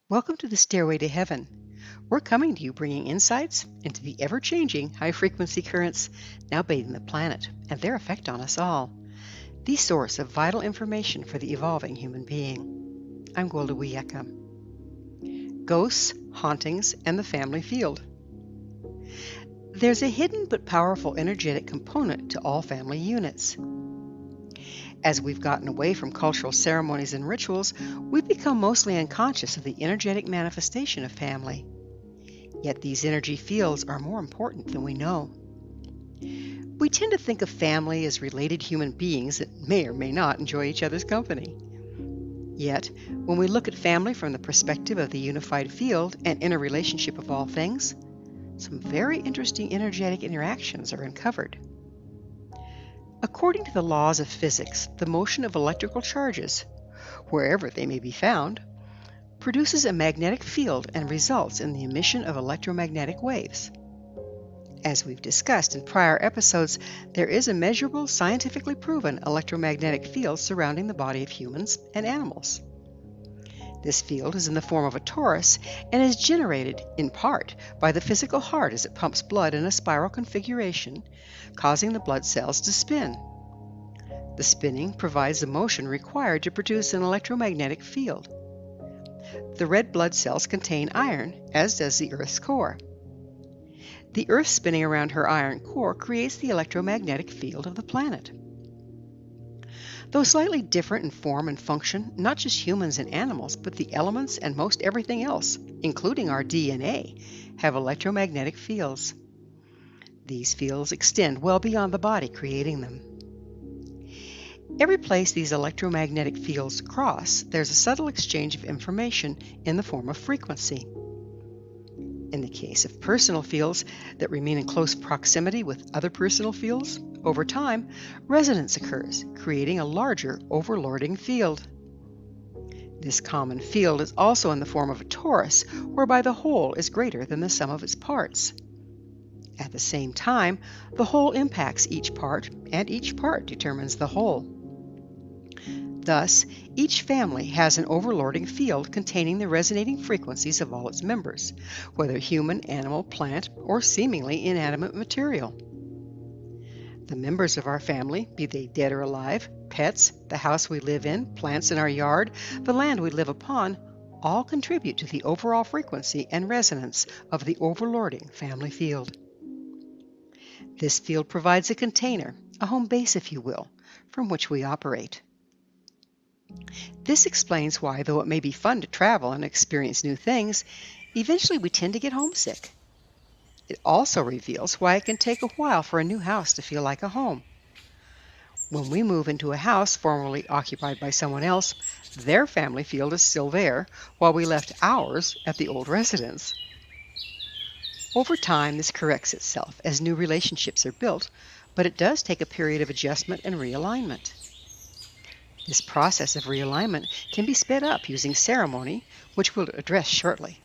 Welcome to the Stairway to Heaven. We're coming to you bringing insights into the ever-changing high-frequency currents now bathing the planet and their effect on us all, the source of vital information for the evolving human being. I'm Golda Wiyaka. Ghosts, hauntings, and the family field. There's a hidden but powerful energetic component to all family units. As we've gotten away from cultural ceremonies and rituals, we've become mostly unconscious of the energetic manifestation of family. Yet these energy fields are more important than we know. We tend to think of family as related human beings that may or may not enjoy each other's company. Yet, when we look at family from the perspective of the unified field and interrelationship of all things, some very interesting energetic interactions are uncovered. According to the laws of physics, the motion of electrical charges, wherever they may be found, produces a magnetic field and results in the emission of electromagnetic waves. As we've discussed in prior episodes, there is a measurable, scientifically proven electromagnetic field surrounding the body of humans and animals. This field is in the form of a torus and is generated, in part, by the physical heart as it pumps blood in a spiral configuration, causing the blood cells to spin. The spinning provides the motion required to produce an electromagnetic field. The red blood cells contain iron, as does the Earth's core. The Earth spinning around her iron core creates the electromagnetic field of the planet. Though slightly different in form and function, not just humans and animals, but the elements and most everything else, including our DNA, have electromagnetic fields. These fields extend well beyond the body creating them. Every place these electromagnetic fields cross, there's a subtle exchange of information in the form of frequency. In the case of personal fields that remain in close proximity with other personal fields, over time, resonance occurs, creating a larger overlording field. This common field is also in the form of a torus, whereby the whole is greater than the sum of its parts. At the same time, the whole impacts each part, and each part determines the whole. Thus, each family has an overlording field containing the resonating frequencies of all its members, whether human, animal, plant, or seemingly inanimate material. The members of our family, be they dead or alive, pets, the house we live in, plants in our yard, the land we live upon, all contribute to the overall frequency and resonance of the overlording family field. This field provides a container, a home base if you will, from which we operate. This explains why, though it may be fun to travel and experience new things, eventually we tend to get homesick. It also reveals why it can take a while for a new house to feel like a home. When we move into a house formerly occupied by someone else, their family field is still there, while we left ours at the old residence. Over time, this corrects itself as new relationships are built, but it does take a period of adjustment and realignment. This process of realignment can be sped up using ceremony, which we'll address shortly.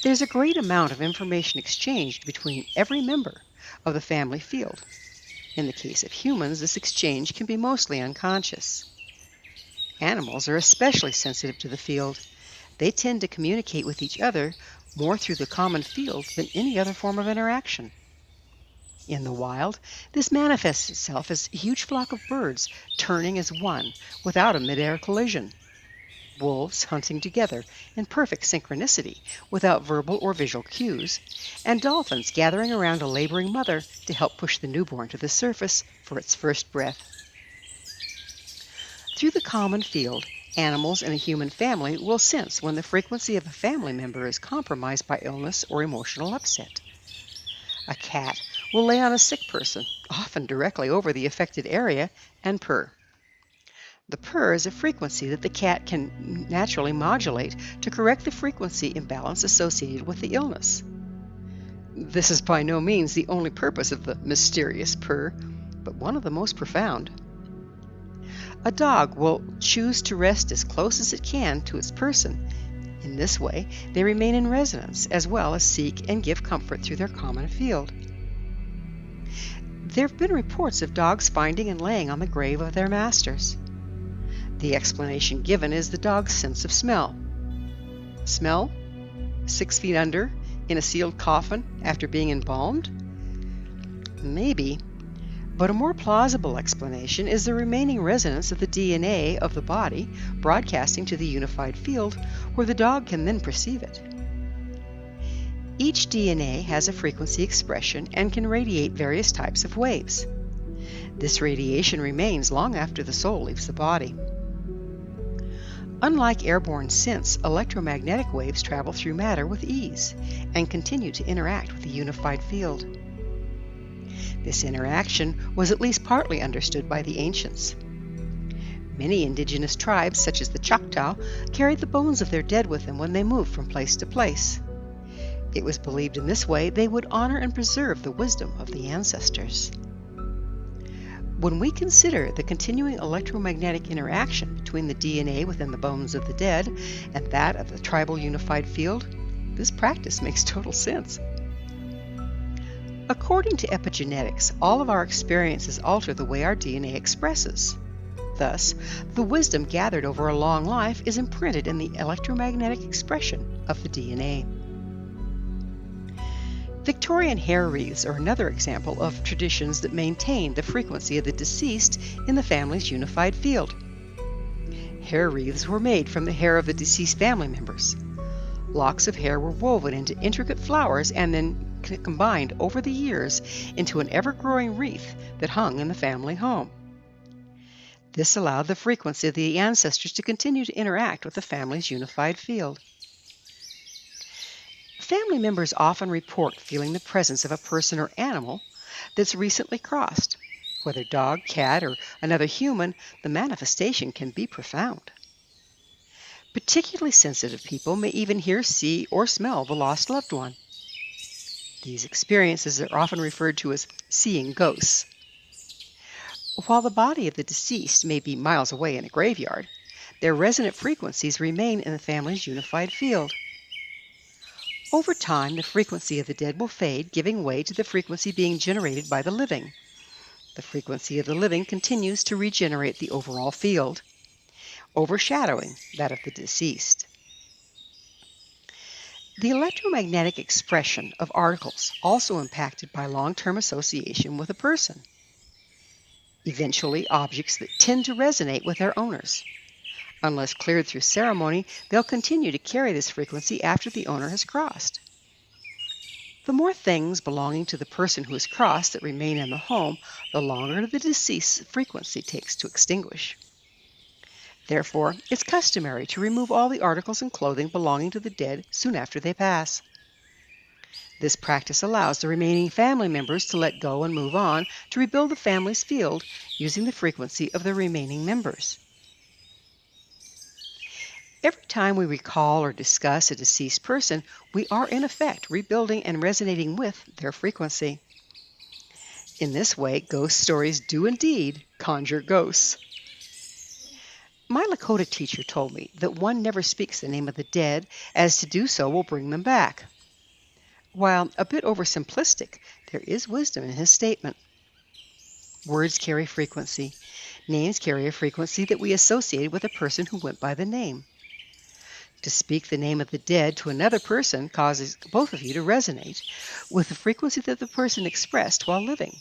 There's a great amount of information exchanged between every member of the family field. In the case of humans, this exchange can be mostly unconscious. Animals are especially sensitive to the field. They tend to communicate with each other more through the common field than any other form of interaction. In the wild, this manifests itself as a huge flock of birds turning as one without a mid-air collision. Wolves hunting together in perfect synchronicity without verbal or visual cues, and dolphins gathering around a laboring mother to help push the newborn to the surface for its first breath. Through the common field, animals in a human family will sense when the frequency of a family member is compromised by illness or emotional upset. A cat will lay on a sick person, often directly over the affected area, and purr. The purr is a frequency that the cat can naturally modulate to correct the frequency imbalance associated with the illness. This is by no means the only purpose of the mysterious purr, but one of the most profound. A dog will choose to rest as close as it can to its person. In this way, they remain in resonance as well as seek and give comfort through their common field. There have been reports of dogs finding and laying on the grave of their masters. The explanation given is the dog's sense of smell. Smell? 6 feet under, in a sealed coffin after being embalmed? Maybe. But a more plausible explanation is the remaining resonance of the DNA of the body broadcasting to the unified field where the dog can then perceive it. Each DNA has a frequency expression and can radiate various types of waves. This radiation remains long after the soul leaves the body. Unlike airborne synths, electromagnetic waves travel through matter with ease and continue to interact with the unified field. This interaction was at least partly understood by the ancients. Many indigenous tribes, such as the Choctaw, carried the bones of their dead with them when they moved from place to place. It was believed in this way they would honor and preserve the wisdom of the ancestors. When we consider the continuing electromagnetic interaction between the DNA within the bones of the dead and that of the tribal unified field, this practice makes total sense. According to epigenetics, all of our experiences alter the way our DNA expresses. Thus, the wisdom gathered over a long life is imprinted in the electromagnetic expression of the DNA. Victorian hair wreaths are another example of traditions that maintain the frequency of the deceased in the family's unified field. Hair wreaths were made from the hair of the deceased family members. Locks of hair were woven into intricate flowers and then combined over the years into an ever-growing wreath that hung in the family home. This allowed the frequency of the ancestors to continue to interact with the family's unified field. Family members often report feeling the presence of a person or animal that's recently crossed. Whether dog, cat, or another human, the manifestation can be profound. Particularly sensitive people may even hear, see, or smell the lost loved one. These experiences are often referred to as seeing ghosts. While the body of the deceased may be miles away in a graveyard, their resonant frequencies remain in the family's unified field. Over time, the frequency of the dead will fade, giving way to the frequency being generated by the living. The frequency of the living continues to regenerate the overall field, overshadowing that of the deceased. The electromagnetic expression of articles also impacted by long-term association with a person. Eventually, objects that tend to resonate with their owners. Unless cleared through ceremony, they'll continue to carry this frequency after the owner has crossed. The more things belonging to the person who has crossed that remain in the home, the longer the deceased's frequency takes to extinguish. Therefore, it's customary to remove all the articles and clothing belonging to the dead soon after they pass. This practice allows the remaining family members to let go and move on to rebuild the family's field using the frequency of the remaining members. Every time we recall or discuss a deceased person, we are in effect rebuilding and resonating with their frequency. In this way, ghost stories do indeed conjure ghosts. My Lakota teacher told me that one never speaks the name of the dead, as to do so will bring them back. While a bit oversimplistic, there is wisdom in his statement. Words carry frequency. Names carry a frequency that we associate with a person who went by the name. To speak the name of the dead to another person causes both of you to resonate with the frequency that the person expressed while living.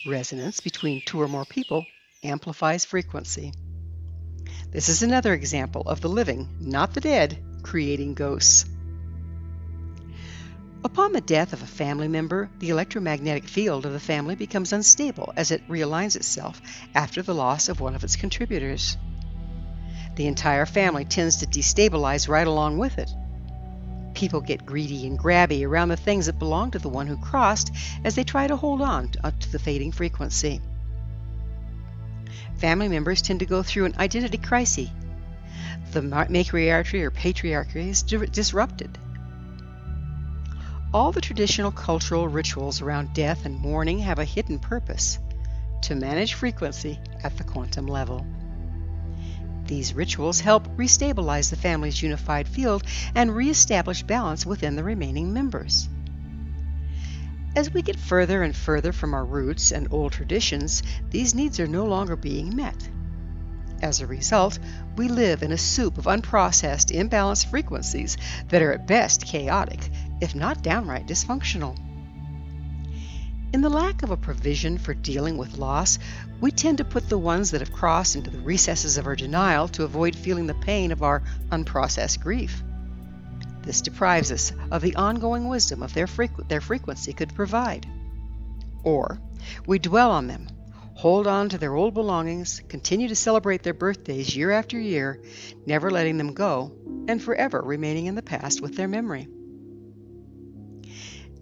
Resonance between two or more people amplifies frequency. This is another example of the living, not the dead, creating ghosts. Upon the death of a family member, the electromagnetic field of the family becomes unstable as it realigns itself after the loss of one of its contributors. The entire family tends to destabilize right along with it. People get greedy and grabby around the things that belong to the one who crossed as they try to hold on to the fading frequency. Family members tend to go through an identity crisis. The matriarchy or patriarchy is disrupted. All the traditional cultural rituals around death and mourning have a hidden purpose: to manage frequency at the quantum level. These rituals help restabilize the family's unified field and reestablish balance within the remaining members. As we get further and further from our roots and old traditions, these needs are no longer being met. As a result, we live in a soup of unprocessed, imbalanced frequencies that are at best chaotic, if not downright dysfunctional. In the lack of a provision for dealing with loss, we tend to put the ones that have crossed into the recesses of our denial to avoid feeling the pain of our unprocessed grief. This deprives us of the ongoing wisdom of their frequency could provide. Or we dwell on them, hold on to their old belongings, continue to celebrate their birthdays year after year, never letting them go, and forever remaining in the past with their memory.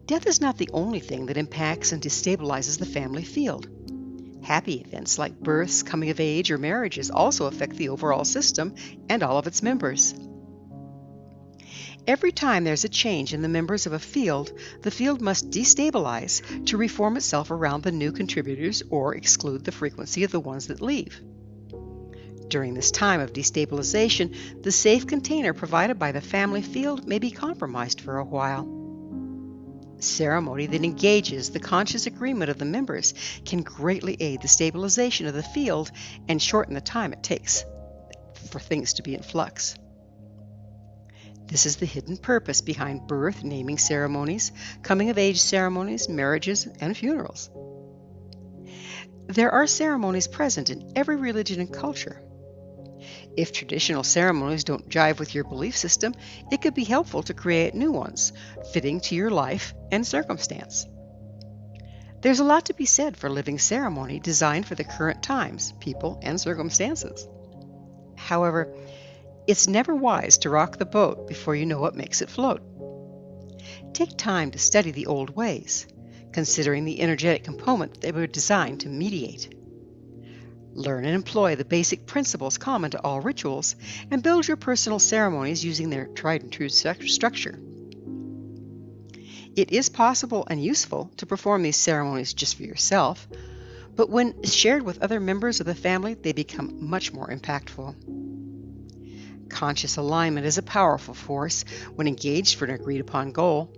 Death is not the only thing that impacts and destabilizes the family field. Happy events like births, coming of age, or marriages also affect the overall system and all of its members. Every time there's a change in the members of a field, the field must destabilize to reform itself around the new contributors or exclude the frequency of the ones that leave. During this time of destabilization, the safe container provided by the family field may be compromised for a while. Ceremony that engages the conscious agreement of the members can greatly aid the stabilization of the field and shorten the time it takes for things to be in flux. This is the hidden purpose behind birth naming ceremonies, coming-of-age ceremonies, marriages, and funerals. There are ceremonies present in every religion and culture. If traditional ceremonies don't jive with your belief system, it could be helpful to create new ones, fitting to your life and circumstance. There's a lot to be said for living ceremony designed for the current times, people, and circumstances. However, it's never wise to rock the boat before you know what makes it float. Take time to study the old ways, considering the energetic component they were designed to mediate. Learn and employ the basic principles common to all rituals, and build your personal ceremonies using their tried and true structure. It is possible and useful to perform these ceremonies just for yourself, but when shared with other members of the family, they become much more impactful. Conscious alignment is a powerful force when engaged for an agreed-upon goal.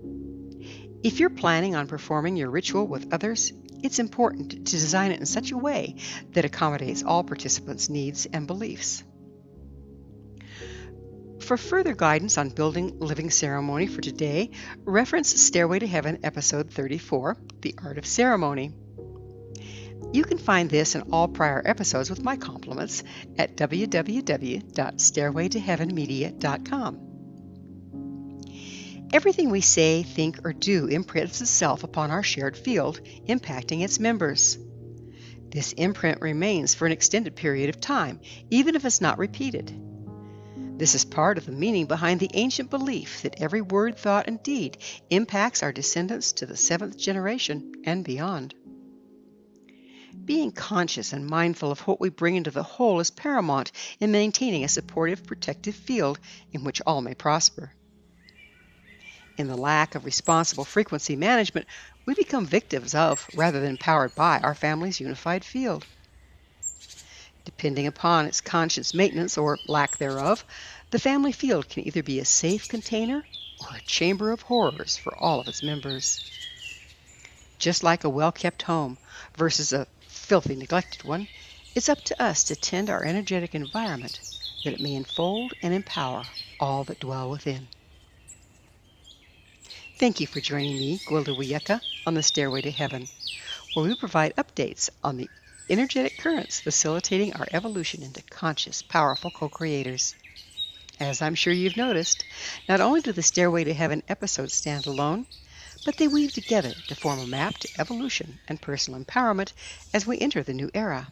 If you're planning on performing your ritual with others, it's important to design it in such a way that accommodates all participants' needs and beliefs. For further guidance on building living ceremony for today, reference Stairway to Heaven, Episode 34, The Art of Ceremony. You can find this and all prior episodes with my compliments at www.stairwaytoheavenmedia.com. Everything we say, think, or do imprints itself upon our shared field, impacting its members. This imprint remains for an extended period of time, even if it's not repeated. This is part of the meaning behind the ancient belief that every word, thought, and deed impacts our descendants to the 7th generation and beyond. Being conscious and mindful of what we bring into the whole is paramount in maintaining a supportive, protective field in which all may prosper. In the lack of responsible frequency management, we become victims of, rather than powered by, our family's unified field. Depending upon its conscious maintenance or lack thereof, the family field can either be a safe container or a chamber of horrors for all of its members. Just like a well-kept home versus a filthy, neglected one, it's up to us to tend our energetic environment that it may enfold and empower all that dwell within. Thank you for joining me, Gwilda Wiyaka, on the Stairway to Heaven, where we provide updates on the energetic currents facilitating our evolution into conscious, powerful co-creators. As I'm sure you've noticed, not only do the Stairway to Heaven episodes stand alone, but they weave together to form a map to evolution and personal empowerment as we enter the new era.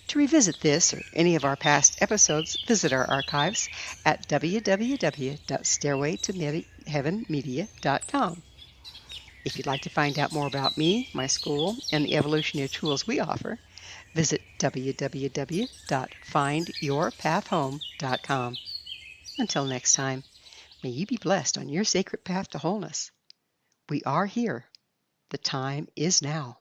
To revisit this or any of our past episodes, visit our archives at www.stairwaytoheavenmedia.com. If you'd like to find out more about me, my school, and the evolutionary tools we offer, visit www.findyourpathhome.com. Until next time, may you be blessed on your sacred path to wholeness. We are here. The time is now.